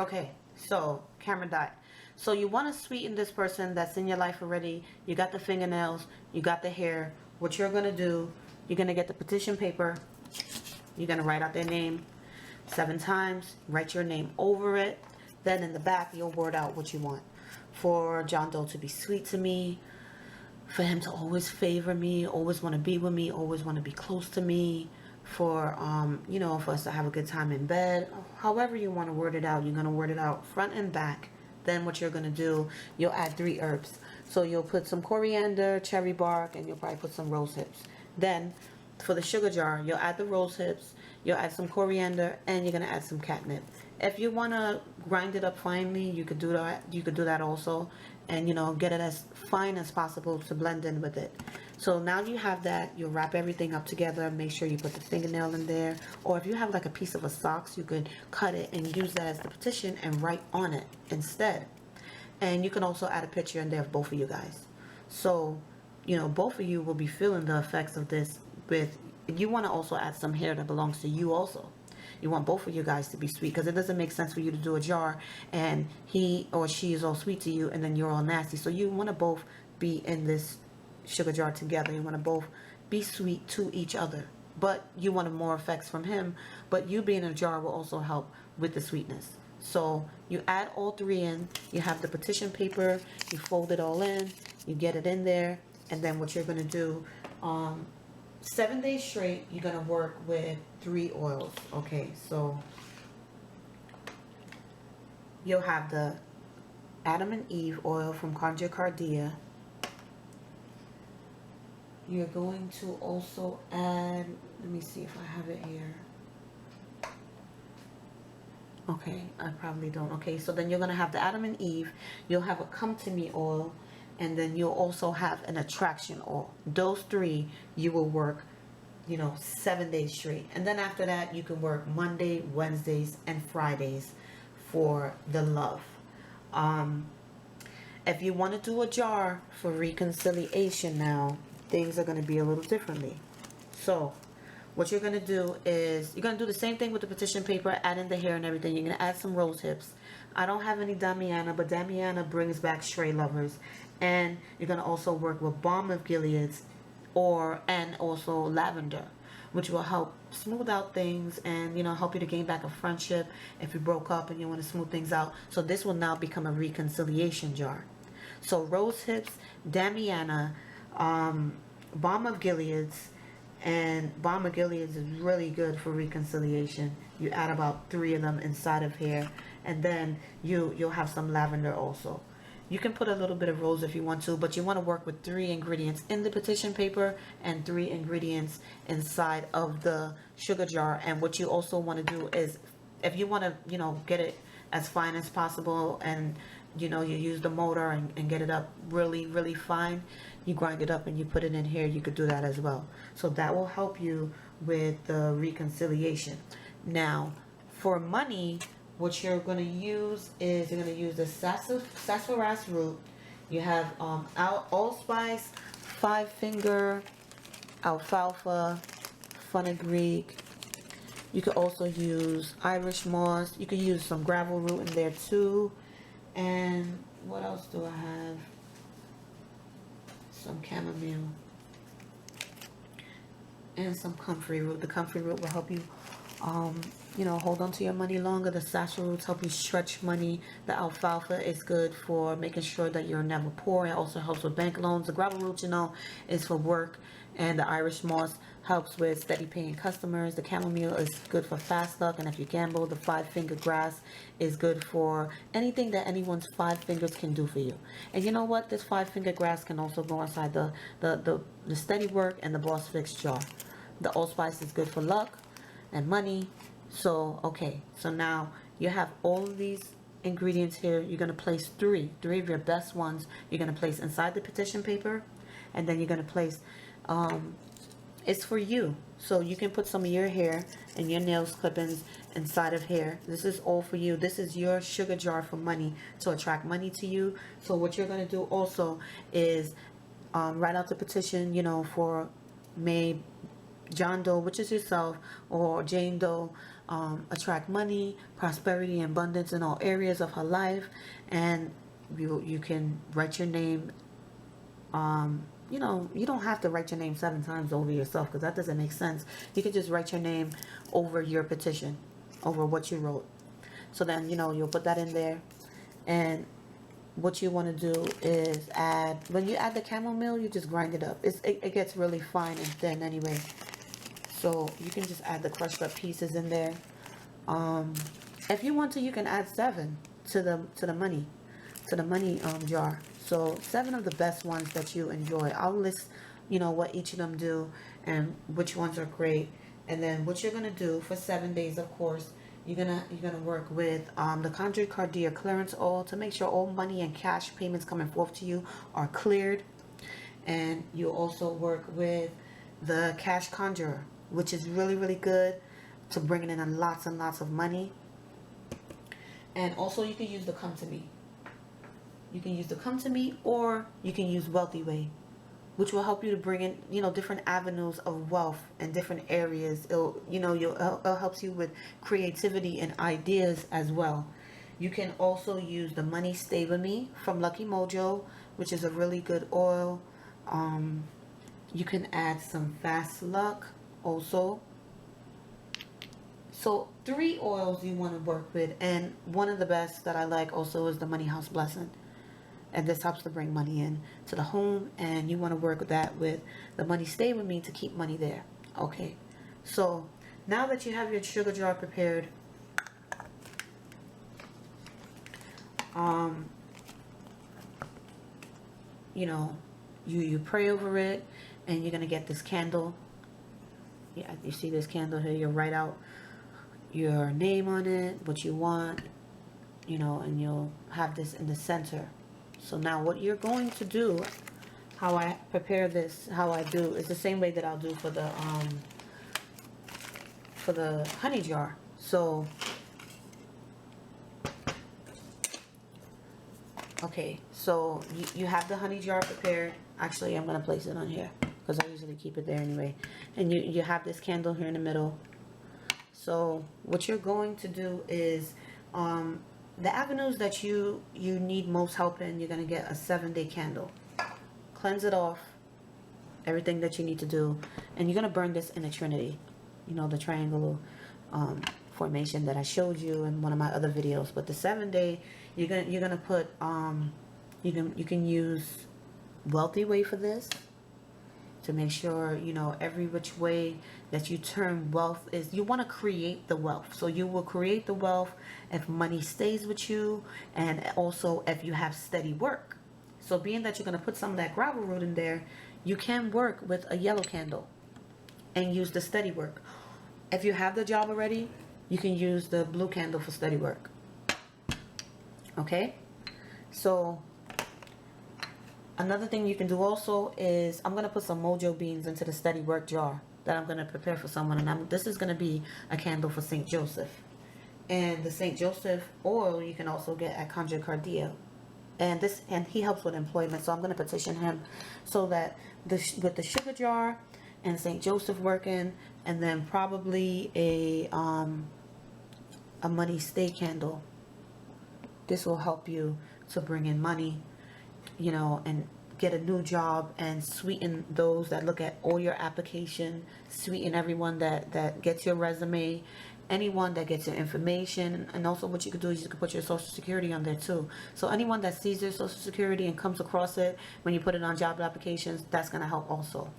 Okay, so camera died. So you want to sweeten this person that's in your life already. You got the fingernails, you got the hair. What you're going to do, you're going to get the petition paper. You're going to write out their name 7 times. Write your name over it. Then in the back, you'll word out what you want. For John Doe to be sweet to me. For him to always favor me. Always want to be with me. Always want to be close to me. For, you know, for us to have a good time in bed. However you want to word it out, you're going to word it out front and back. Then what you're going to do, you'll add 3 herbs. So you'll put some coriander, cherry bark, and you'll probably put some rose hips. Then for the sugar jar, you'll add the rose hips, you'll add some coriander, and you're going to add some catnip. If you want to grind it up finely, you could do that. You could do that also, and you know, get it as fine as possible to blend in with it. So now you have that, you'll wrap everything up together. Make sure you put the fingernail in there, or if you have like a piece of a socks, you could cut it and use that as the petition and write on it instead. And you can also add a picture in there of both of you guys. So, you know, both of you will be feeling the effects of this. With, you want to also add some hair that belongs to you also. You want both of you guys to be sweet, because it doesn't make sense for you to do a jar and he or she is all sweet to you and then you're all nasty. So you want to both be in this sugar jar together. You want to both be sweet to each other, but you want more effects from him, but you being in a jar will also help with the sweetness. So you add all 3 in. You have the petition paper, you fold it all in, you get it in there, and then what you're going to do, 7 days straight, you're going to work with 3 oils. Okay, so you'll have the Adam and Eve oil from Conjure Cardia. You're going to also add, let me see if I have it here. Okay, I probably don't. Okay, so then you're going to have the Adam and Eve. You'll have a Come To Me oil. And then you'll also have an attraction oil. Those 3 you will work, you know, 7 days straight. And then after that, you can work Monday, Wednesdays, and Fridays for the love. If you want to do a jar for reconciliation now, things are going to be a little differently. So what you're going to do is you're going to do the same thing with the petition paper, add in the hair and everything. You're going to add some rose hips. I don't have any Damiana, but Damiana brings back stray lovers. And you're going to also work with Balm of Gilead's and also lavender, which will help smooth out things and, you know, help you to gain back a friendship if you broke up and you want to smooth things out. So this will now become a reconciliation jar. So rose hips, Damiana, Balm of Gilead's, and Balm of Gilead's is really good for reconciliation. You add about 3 of them inside of here, and then you'll have some lavender also. You can put a little bit of rose if you want to, but you want to work with 3 ingredients in the petition paper and 3 ingredients inside of the sugar jar. And what you also want to do is, if you want to, you know, get it as fine as possible, and you know, you use the motor and get it up really, really fine, you grind it up and you put it in here. You could do that as well. So that will help you with the reconciliation. Now, for money, what you're going to use is you're going to use the sassafras root. You have allspice, 5-finger, alfalfa, fenugreek. You could also use Irish moss. You could use some gravel root in there too. And what else do I have? Some chamomile and some comfrey root. The comfrey root will help you you know, hold on to your money longer. The sassafras roots help you stretch money. The alfalfa is good for making sure that you're never poor. It also helps with bank loans. The gravel root, you know, is for work. And the Irish moss helps with steady paying customers. The chamomile is good for fast luck. And if you gamble, the 5-finger grass is good for anything that anyone's 5 fingers can do for you. And you know what? This 5-finger grass can also go inside the steady work and the boss fix jar. The allspice is good for luck and money. So, okay, so now you have all of these ingredients here. You're going to place 3 of your best ones. You're going to place inside the petition paper, and then you're going to place, it's for you. So you can put some of your hair and your nails clippings inside of here. This is all for you. This is your sugar jar for money, to attract money to you. So what you're going to do also is write out the petition, you know, for John Doe, which is yourself, or Jane Doe, attract money, prosperity, and abundance in all areas of her life. And you can write your name. You know, you don't have to write your name 7 times over yourself, because that doesn't make sense. You can just write your name over your petition, over what you wrote. So then, you know, you'll put that in there. And what you want to do is add, when you add the chamomile, you just grind it up. It gets really fine and thin anyway. So you can just add the crushed up pieces in there. If you want to, you can add 7 to the money jar. So 7 of the best ones that you enjoy. I'll list, you know, what each of them do and which ones are great. And then what you're gonna do for 7 days, of course, you're gonna work with the Conjured Cardia clearance oil to make sure all money and cash payments coming forth to you are cleared. And you also work with the Cash Conjurer, which is really, really good to bringing in lots and lots of money. And also you can use the Come to Me. You can use the Come to Me, or you can use Wealthy Way, which will help you to bring in, you know, different avenues of wealth in different areas. It helps you with creativity and ideas as well. You can also use the Money Stay With Me from Lucky Mojo, which is a really good oil. You can add some Fast Luck also. So 3 oils you want to work with, and one of the best that I like also is the Money House Blessing. And this helps to bring money in to the home, and you want to work with that with the Money Stay With Me to keep money there. Okay, so now that you have your sugar jar prepared, you know, you pray over it, and you're gonna get this candle. Yeah, you see this candle here. You write out your name on it, what you want, you know, and you'll have this in the center. So now what you're going to do, how I prepare this, how I do, is the same way that I'll do for the honey jar. So, okay, so you have the honey jar prepared. Actually, I'm going to place it on here because I usually keep it there anyway. And you have this candle here in the middle. So what you're going to do is, the avenues that you need most help in, you're going to get a 7-day candle. Cleanse it off, everything that you need to do. And you're going to burn this in a trinity. You know, the triangle formation that I showed you in one of my other videos. But the 7-day, you're going to put, you can use Wealthy Way for this, to make sure, you know, every which way that you turn wealth is, you want to create the wealth. So you will create the wealth if money stays with you, and also if you have steady work. So being that you're going to put some of that gravel root in there, you can work with a yellow candle and use the steady work. If you have the job already, you can use the blue candle for steady work. Okay, so another thing you can do also is, I'm going to put some mojo beans into the steady work jar that I'm going to prepare for someone. And this is going to be a candle for St. Joseph. And the St. Joseph oil you can also get at Conjured Cardia. And he helps with employment. So I'm going to petition him so that with the sugar jar and St. Joseph working, and then probably a money stay candle. This will help you to bring in money, you know, and get a new job, and sweeten those that look at all your application, sweeten everyone that gets your resume, anyone that gets your information. And also what you could do is you could put your social security on there too. So anyone that sees your social security and comes across it when you put it on job applications, that's going to help also.